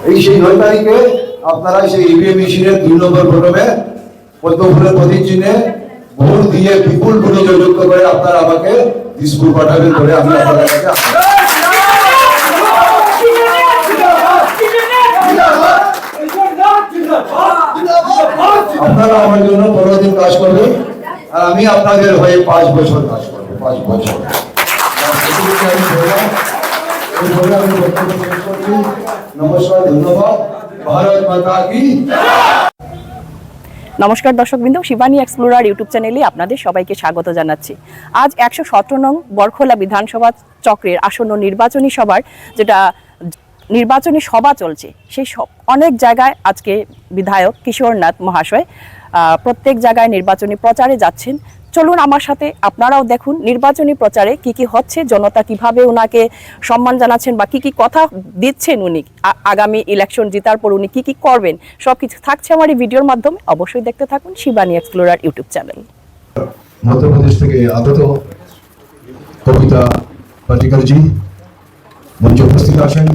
এই সেই 9 তারিখে আপনারা সেই ইভিএম মেশিনের 2 নম্বর ফটমে পদ্মফুলের প্রতীক চিহ্নে ভোট দিয়ে বিপুল ভোটে জয়যুক্ত করে আপনারা আমাকে দিসপুর পাঠাবেন বলে আমি আপনাদের কাছে আপনারা আমার জন্য 15 দিন কাজ করবেন আর আমি আপনাদের হয়ে 5 বছর কাজ করবো। 5 বছর নমস্কার, ধন্যবাদ। ভারত মাতা কি। নমস্কার দর্শকবৃন্দ, শিবানী এক্সপ্লোরার ইউটিউব চ্যানেলে আপনাদের সবাইকে স্বাগত জানাচ্ছি। আজ 117 নং বরখোলা বিধানসভা চক্রের আসন্ন নির্বাচনী সভার যেটা নির্বাচনী সভা চলছে, সেই অনেক জায়গায় আজকে বিধায়ক কিশোরনাথ মহাশয় প্রত্যেক জায়গায় নির্বাচনী প্রচারে যাচ্ছেন। চলুন আমার সাথে আপনারাও দেখুন নির্বাচনী প্রচারে কি কি হচ্ছে, জনতা কিভাবে ওনাকে সম্মান জানাচ্ছেন বা কি কি কথা দিচ্ছেন উনি, আগামী ইলেকশন জেতার পর উনি কি কি করবেন, সবকিছু থাকছে আমার এই ভিডিওর মাধ্যমে। অবশ্যই দেখতে থাকুন Shivani explorer YouTube channel. Madhya Pradesh থেকে আগত কবিতা পাটিকারজি মঞ্চে উপস্থিত আছেন।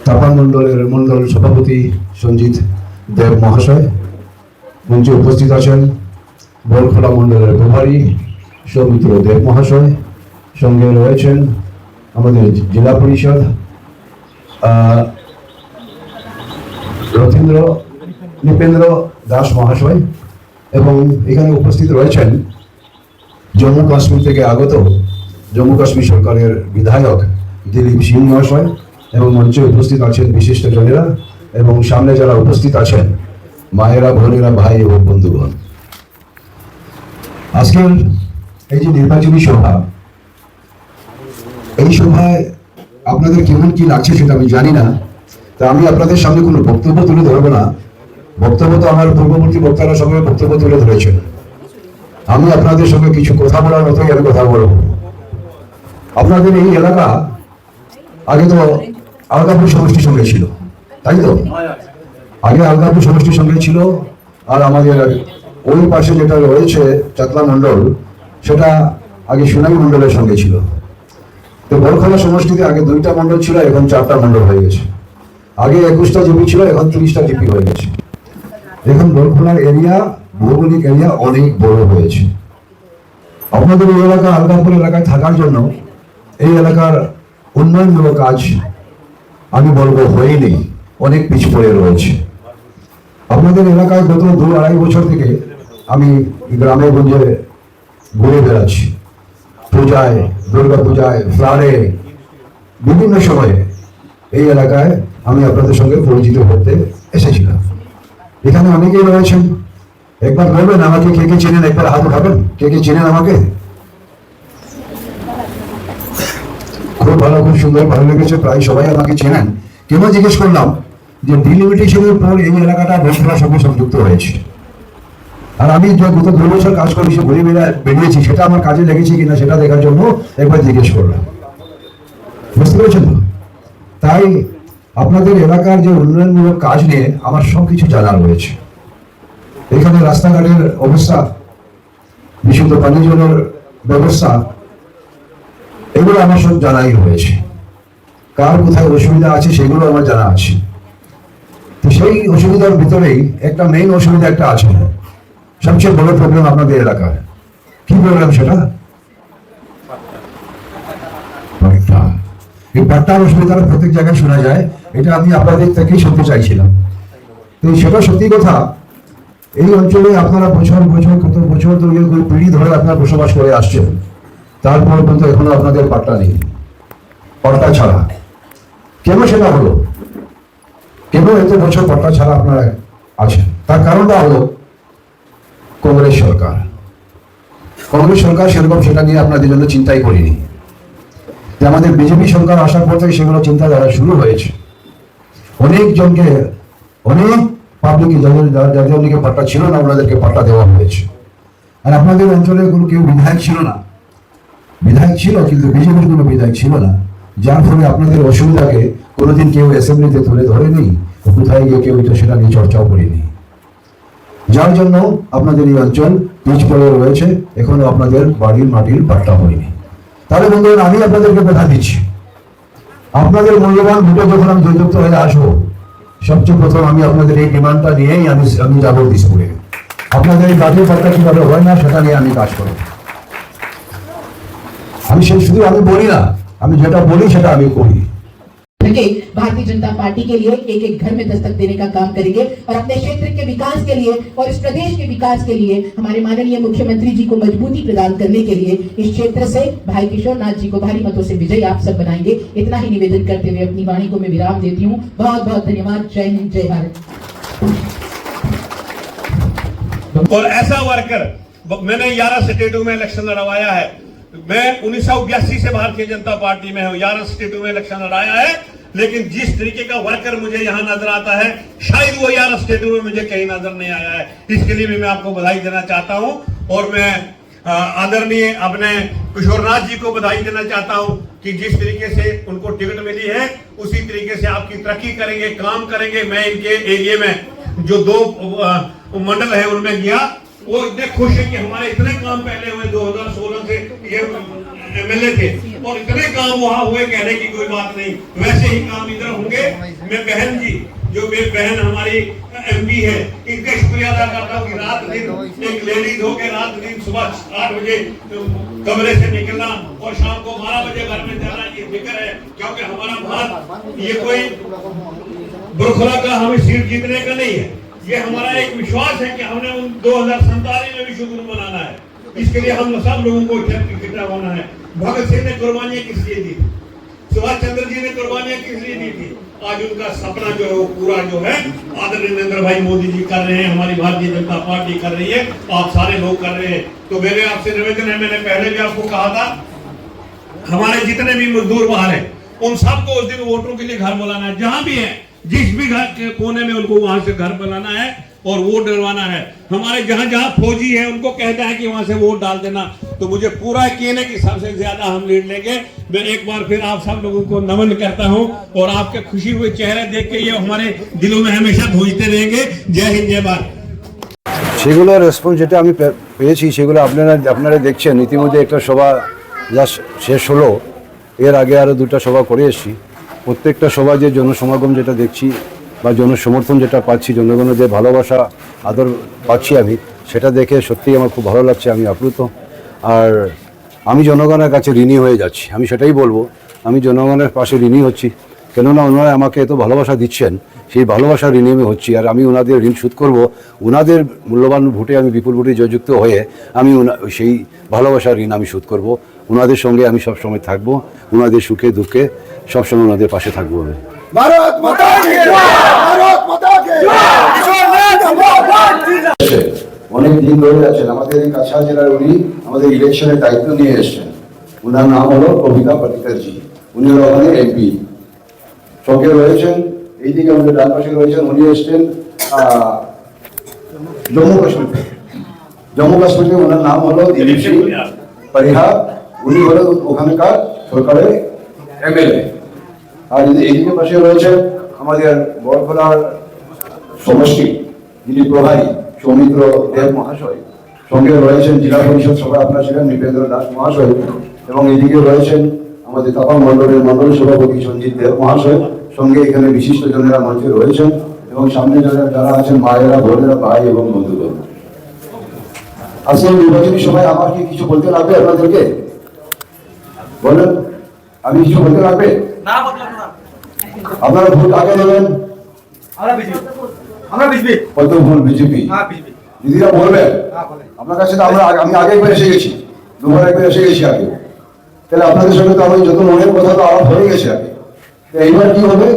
তাপান মন্ডল সভাপতি সঞ্জিত দেব মহাশয় মঞ্চে উপস্থিত আছেন। বরখোলা মন্ডলের প্রভারী সৌমিত্র দেব মহাশয়, সঙ্গে রয়েছেন আমাদের জেলা পরিষদ নৃপেন্দ্র দাস মহাশয়, এবং এখানে উপস্থিত রয়েছেন জম্মু কাশ্মীর থেকে আগত জম্মু কাশ্মীর সরকারের বিধায়ক দিলীপ সিং মহাশয়, এবং মঞ্চে উপস্থিত আছেন বিশিষ্ট জনেরা, এবং সামনে যারা উপস্থিত আছেন মায়েরা, বোনেরা, ভাই এবং বন্ধুগণ। আজকের এই যে নির্বাচনী সভা, এই সভায় আপনাদের কেমন কি লাগছে সেটা আমি জানি না। তা আমি আপনাদের সামনে কোনো বক্তব্য তুলে ধরবো না। বক্তব্য তো আমার পূর্ববর্তী বক্তারা সবাই বক্তব্য তুলে ধরেছেন। আমি আপনাদের সঙ্গে কিছু কথা বলার মতোই আমি কথা বলবো। আপনাদের এই এলাকা আগে তো আলগাপুর সমষ্টির সঙ্গে ছিল, তাই তো? আগে আলগাপুর সমষ্টির সঙ্গে ছিল, আর আমাদের ওই পাশে যেটা রয়েছে চাতলা মন্ডল, সেটা আগে সোনাই মন্ডলের সঙ্গে ছিল। তো বরখোলা সমষ্টিতে আগে 2টা মন্ডল ছিল, এখন 4টা মন্ডল হয়ে গেছে। আগে 21টা জিপি ছিল, এখন 30টা জিপি হয়ে গেছে। এখন বরখোলার এরিয়া, ভৌগোলিক এরিয়া অনেক বড় হয়েছে। আপনাদের এই এলাকা আলগাপুর এলাকায় থাকার জন্য এই এলাকার উন্নয়নমূলক কাজ আমি বলবো হয়নি, অনেক পিছপড়ে রয়েছে। আপনাদের এলাকায় গত 2-2.5 বছর থেকে আমি গ্রামে গঞ্জে ঘুরে বেড়াচ্ছি। পূজায়, দুর্গা পূজায়, ফ্লাডে, বিভিন্ন সময়ে এই এলাকায় আমি আপনাদের সঙ্গে পরিচিত হতে এসেছিলাম। এখানে অনেকেই রয়েছেন। একবার বলবেন আমাকে কে কে চেনেন, একবার হাত উঠাবেন কে কে চেনেন আমাকে। খুব ভালো, খুব সুন্দর, ভালো লেগেছে, প্রায় সবাই আমাকে চেনেন। কেন জিজ্ঞেস করলাম যে ডিলিমিটেশনের পর এই এলাকাটা বরখোলার সঙ্গে সংযুক্ত হয়েছে, আর আমি যে গত 2 বছর কাজ করেছি, ঘুরে বেরিয়েছি, সেটা আমার কাজে লেগেছে কিনা সেটা দেখার জন্য একবার জিজ্ঞেস করলাম। বুঝতে পেরেছেন তো? তাই আপনাদের এলাকার যে উন্নয়নমূলক কাজ নিয়ে আমার সবকিছু জানা রয়েছে। এখানে রাস্তাঘাটের অবস্থা, বিশুদ্ধ পানীয় জলের ব্যবস্থা, এগুলো আমার সব জানাই রয়েছে। কার কোথায় অসুবিধা আছে সেগুলো আমার জানা আছে। তো সেই অসুবিধার ভিতরেই একটা মেইন অসুবিধা একটা আছে, সবচেয়ে বড় প্রবলেম আপনাদের এলাকার। কি প্রবলেম সেটা? এই পাট্টার অসুবিধাটা প্রত্যেক জায়গায় শোনা যায়, এটা আমি আপনাদের থেকেই শুনতে চাইছিলাম। তো সেটা সত্যি কথা। এই অঞ্চলে আপনারা কত বছর ধরে, পিঢ়ি ধরে আপনারা বসবাস করে আসছেন, তারপর কিন্তু এখনো আপনাদের পাট্টা নেই, পাট্টা ছাড়া। কেন সেটা হলো? কেন এত বছর পাট্টা ছাড়া আপনারা আছেন? তার কারণটা হলো কংগ্রেস সরকার সেরকম সেটা নিয়ে আপনাদের জন্য চিন্তাই করিনি। যে আমাদের বিজেপি সরকার আসার পর থেকে সেগুলো চিন্তা করা শুরু হয়েছে। অনেক পাবলিক যাদের পাট্টা ছিল না, ওনাদেরকে পাট্টা দেওয়া হয়েছে। আর আপনাদের অঞ্চলে কোনো কেউ বিধায়ক ছিল না, বিধায়ক ছিল কিন্তু বিজেপির কোনো বিধায়ক ছিল না, যার ফলে আপনাদের অসুবিধাকে কোনোদিন কেউ অ্যাসেম্বলিতে তুলে ধরেনি, কোথায় গিয়ে কেউ সেটা নিয়ে চর্চাও করেনি। যার জন্য আপনাদের এই অঞ্চল পিছপড়ে রয়েছে, এখনো আপনাদের বাড়ির মাটির পাট্টা হয়নি। তাহলে বন্ধুরা, আমি আপনাদেরকে কথা দিচ্ছি, আপনাদের মূল্যবান ভোটে যখন আমি জয়যুক্ত হয়ে আসবো, সবচেয়ে প্রথম আমি আপনাদের এই ডিমান্ডটা নিয়েই আমি যাবো দিসপুরে। আপনাদের এই কাজের পাত্তা কিভাবে হয় না সেটা নিয়ে আমি কাজ করব। আমি শুধু আমি বলি না, আমি যেটা বলি সেটা আমি করি। के भारतीय जनता पार्टी के लिए एक एक घर में दस्तक देने का काम करेंगे और अपने क्षेत्र के विकास के लिए और इस प्रदेश के विकास के लिए हमारे माननीय मुख्यमंत्री जी को मजबूती प्रदान करने के लिए इस क्षेत्र से भाई किशोर नाथ जी को भारी मतों से विजयी आप सब बनाएंगे। इतना ही निवेदन करते हुए अपनी वाणी को मैं विराम देती हूँ। बहुत बहुत धन्यवाद। जय हिंद, जय भारत। और ऐसा वर्कर मैंने 11 स्टेटों में इलेक्शन लड़वाया है। मैं 1982 से भारतीय जनता पार्टी में हूं, 11 स्टेटों में इलेक्शन लड़ाया है, लेकिन जिस तरीके का वर्कर मुझे यहां नजर आता है शायद वो 11 स्टेटों में मुझे कहीं नजर नहीं आया है। इसके लिए भी मैं आपको बधाई देना चाहता हूं और मैं आदरणीय अपने किशोरनाथ जी को बधाई देना चाहता हूं कि जिस तरीके से उनको टिकट मिली है उसी तरीके से आपकी तरक्की करेंगे, काम करेंगे। मैं इनके एरिया में जो 2 मंडल है उनमें गया, वो इतने खुश है कि हमारे इतने काम पहले हुए 2016 से ये एमएलए थे और इतने काम वहां हुए, कहने की कोई बात नहीं। वैसे ही काम इधर होंगे। मैं बहन जी, जो मेरी बहन हमारी एमपी है, इनका शुक्रिया अदा करता हूँ कि रात दिन एक लेडीज होकर रात दिन सुबह 8 बजे कमरे से निकलना और शाम को 12 बजे घर में जाना, ये फिक्र है। क्योंकि हमारा भारत ये कोई बुरखला का हमें सीट जीतने का नहीं है, ये हमारा एक विश्वास है कि हमने उन 2047 में विश्व गुरु बनाना है। इसके लिए हम सब लोगों को इकट्ठा होना है। भगत सिंह ने कुर्बानियां किस लिए दी थी, सुभाष चंद्र जी ने कुर्बानियां किस लिए दी थी। आज उनका सपना जो है वो पूरा जो है आदरणीय नरेंद्र भाई मोदी जी कर रहे हैं, हमारी भारतीय जनता पार्टी कर रही है, आप सारे लोग कर रहे हैं। तो मेरे आपसे निवेदन है, मैंने पहले भी आपको कहा था, हमारे जितने भी मजदूर बाहर हैं उन सबको उस दिन वोटों के लिए घर बुलाना है, जहां भी है, जिस भी घर के कोने में उनको वहां से घर बनाना है और वोट डलवाना है। हमारे जहां जहां फौजी है उनको कहता है कि वहां से वोट डाल देना। तो मुझे पूरा यकीन है कि सबसे ज्यादा हम लीड लेंगे। मैं एक बार फिर आप सब लोगों को नमन करता हूं और आपके खुशी हुए चेहरे देख के ये हमारे दिलों में हमेशा गूंजते रहेंगे। जय हिंद, जय भारत। সেগুলো রেসপন্স যেটা আমি পেয়েছি সেগুলো আপনারা দেখছেন। ইতিমধ্যে একটা সভা যা শেষ হলো, এর আগে আরও 2টা সভা করে এসেছি। প্রত্যেকটা সভা যে জনসমাগম যেটা দেখছি বা জনসমর্থন যেটা পাচ্ছি, জনগণের যে ভালোবাসা আদর পাচ্ছি আমি, সেটা দেখে সত্যিই আমার খুব ভালো লাগছে। আমি আপ্লুত। আর আমি জনগণের কাছে ঋণী হয়ে যাচ্ছি। আমি সেটাই বলবো, আমি জনগণের পাশে ঋণী হচ্ছি, কেননা ওনারা আমাকে এত ভালোবাসা দিচ্ছেন, সেই ভালোবাসার ঋণী আমি হচ্ছি। আর আমি ওনাদের ঋণ শোধ করব। ওনাদের মূল্যবান ভোটে আমি বিপুল ভোটে জয়যুক্ত হয়ে আমি সেই ভালোবাসার ঋণ আমি শোধ করব। ওনাদের সঙ্গে আমি সবসময় থাকবো, ওনাদের সুখে দুঃখে সবসময় ওনাদের পাশে থাকবো। भारत माता की जय, भारत माता की जय। অনেক দিন ধরে আছেন আমাদের এই কাছাড় জেলার, উনি আমাদের ইলেকশনের দায়িত্ব নিয়ে এসেছেন। ওনার নাম হলো কবিতা পাটিকারজি। উনি হলো ওখানে এমপি। সঙ্গে রয়েছেন এইদিকে আমাদের ডান পাশে রয়েছেন, উনি এসছেন জম্মু কাশ্মীর থেকে। জম্মু কাশ্মীরে ওনার নাম হলো দিলীপ সিং পরিহা। উনি হলো ওখানকার সরকারের এমএলএ। আর এইদিকে পাশে রয়েছেন আমাদের বরখোলার সমষ্টি যিনি প্রভারী সৌমিত্র দেব মহাশয়। সঙ্গে রয়েছেন জেলা পরিষদ সভা আপনার ছিলেন নৃপেন্দ্র দাস মহাশয়। এবং এদিকে রয়েছেন আমাদের তাপা মণ্ডলের মণ্ডল সভাপতি সঞ্জিত দেব মহাশয়। সঙ্গে এখানে বিশিষ্ট জনেরা মঞ্চে রয়েছেন এবং সামনে যারা আছেন মায়েরা, বোনেরা, ভাই এবং বন্ধুগণ। আজকে নির্বাচনী সভায় আমার কি কিছু বলতে লাগবে আপনাদেরকে? বলেন, আমি কিছু বলতে লাগবে? আপনারা ভোট আগে দেবেন। কত ভোট বিজেপি? দিদিরা বলবেন আপনার কাছে তো আমি আগে একবার এসে গেছি, 2বার একবার এসে গেছি আগে। তাহলে আপনাদের সঙ্গে তো আমি যত মনের কথা তো আলাপ হয়ে গেছে আগে। এইবার কি হবে,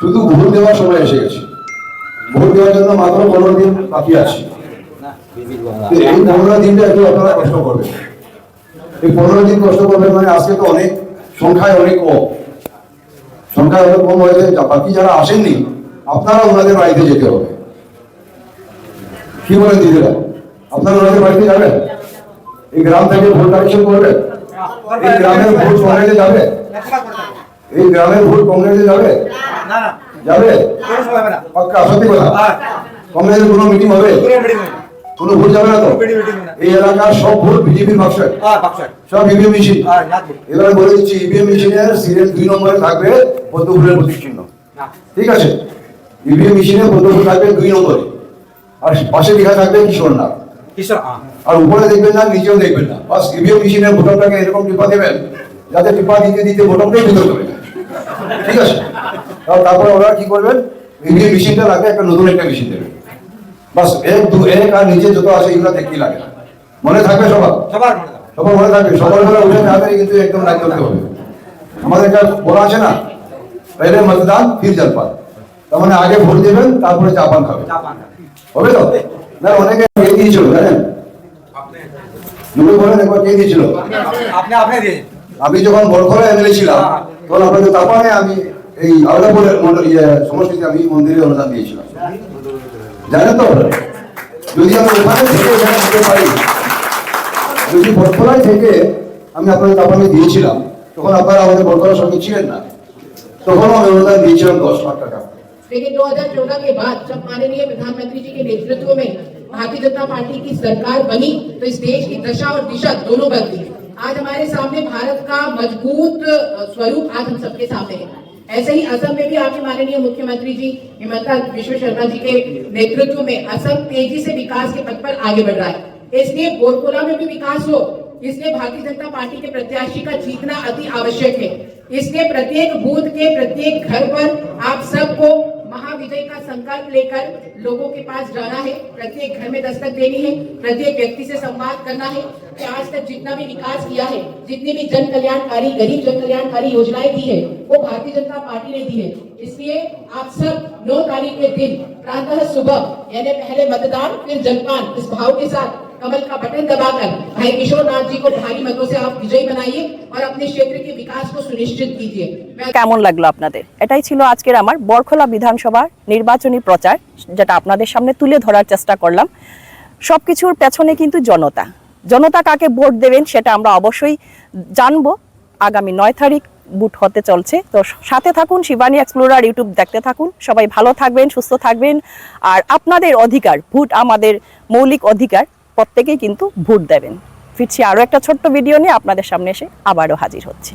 শুধু ভোট দেওয়ার সময় এসে গেছে। ভোট দেওয়ার জন্য মাত্র 15 দিন বাকি আছে। এই 15 দিনটা একটু আপনারা কষ্ট করবেন। এই 15 দিন কষ্ট করবেন মানে আজকে তো অনেক সংখ্যায় অনেক কম, সংখ্যায় অনেক কম হয়েছে। বাকি যারা আসেননি আপনারা ওনাদের বাড়িতে যেতে হবে। কি বলেন দিদিরা, আপনারা ওনাদের বাড়িতে যাবেন? এই গ্রাম থেকে ভোট কালেকশন করবেন? এই গ্রামের ভোট কংগ্রেসে যাবে? এই গ্রামের ভোট কংগ্রেসে যাবে? যাবে? পাক্কা সত্যি কথা? কংগ্রেসের কোনো মিটিং হবে? কোনো ভুল যাবে না তো? এই এলাকার সব ভোট বিজেপির বাক্সে, সব ইভিএম মেশিন। এবারে বলে দিচ্ছি, ইভিএম মেশিনের সিরিয়াল 2 নম্বরে থাকবে পদ্মফুলের প্রতীক চিহ্ন, ঠিক আছে? ইভিএম মেশিনে পদ্মফুল থাকবে 2 নম্বরে, আর পাশে লেখা থাকবে কিশোর নাগ। আর উপরে দেখবেন না, নিচেও দেখবেন না, বাস ইভিএম মেশিনের বোতামটাকে এরকম টিপা দেবেন যাতে টিপা দিতে দিতে বোতামটাই ভিতর হবে, ঠিক আছে? তারপরে ওরা কি করবেন, ইভিএম মেশিনটা লাগবে, একটা নতুন একটা মেশিন দেবেন, বাস 1 2 1 আর নিচে যত আছে এগুলো দেখতেই লাগে না। মনে থাকবে সবার মনে থাকবে, সবার ঘরে উঠে তাড়াতাড়ি কিন্তু একদম লাইন ধরতে হবে। আমাদের একটা বলা আছে না, পহলে মতদান ফির জলপান, তার মানে আগে ভোট দেবেন তারপরে চাপান খাবে, হবে তো? না অনেকে কে দিয়েছিল জানেন? বলেন একবার কে দিয়েছিল? আমি যখন বরখলা এমএলএ ছিলাম তখন আপনাদের তাপানে আমি এই আলাদাপুরের সমষ্টিতে আমি মন্দিরে অনুদান দিয়েছিলাম, জানেন তো? যদি আমি ওখানে থেকে এখানে দিতে পারি, যদি বরখলায় থেকে আমি আপনাদের তাপানে দিয়েছিলাম, তখন আপনারা আমাদের বরখলার সঙ্গে ছিলেন না, তখনও আমি অনুদান দিয়েছিলাম 10 লাখ টাকা। लेकिन 2014 के बाद जब माननीय प्रधानमंत्री जी के नेतृत्व में भारतीय जनता पार्टी की सरकार बनी तो इस देश की दशा और दिशा दोनों बदली। आज हमारे सामने भारत का मजबूत स्वरूप आज हम सबके सामने है। ऐसे ही असम में भी आपके माननीय मुख्यमंत्री जी हिमंता बिश्व शर्मा जी के नेतृत्व में असम तेजी से विकास के पथ पर आगे बढ़ रहा है। इसलिए बोरकोला में भी विकास हो, इसलिए भारतीय जनता पार्टी के प्रत्याशी का जीतना अति आवश्यक है। इसलिए प्रत्येक बूथ के प्रत्येक घर पर आप सबको महाविजय का संकल्प लेकर लोगों के पास जाना है, प्रत्येक घर में दस्तक देनी है, प्रत्येक व्यक्ति से संवाद करना है कि आज तक जितना भी विकास किया है, जितनी भी जन कल्याणकारी गरीब जन कल्याणकारी योजनाएं दी है वो भारतीय जनता पार्टी ने दी है। इसलिए आप सब 9 तारीख के दिन प्रातः सुबह यानी पहले मतदान फिर जलपान इस भाव के साथ कमल का बटन दबाकर भाई किशोर नाथ जी को भारी मतों से आप विजयी बनाइए और अपने क्षेत्र के विकास को सुनिश्चित कीजिए। কেমন লাগলো আপনাদের? এটাই ছিল আজকের আমার বরখলা বিধানসভার নির্বাচনী প্রচার, যেটা আপনাদের সামনে তুলে ধরার চেষ্টা করলাম। সবকিছুর পেছনে কিন্তু জনতা কাকে ভোট দেবেন সেটা আমরা অবশ্যই জানবো। আগামী 9 তারিখ ভোট হতে চলছে, তো সাথে থাকুন, শিবানী এক্সপ্লোরার ইউটিউব দেখতে থাকুন। সবাই ভালো থাকবেন, সুস্থ থাকবেন, আর আপনাদের অধিকার, ভোট আমাদের মৌলিক অধিকার, প্রত্যেকেই কিন্তু ভোট দেবেন। ফিরছি আরও একটা ছোট্ট ভিডিও নিয়ে আপনাদের সামনে এসে আবারও হাজির হচ্ছে।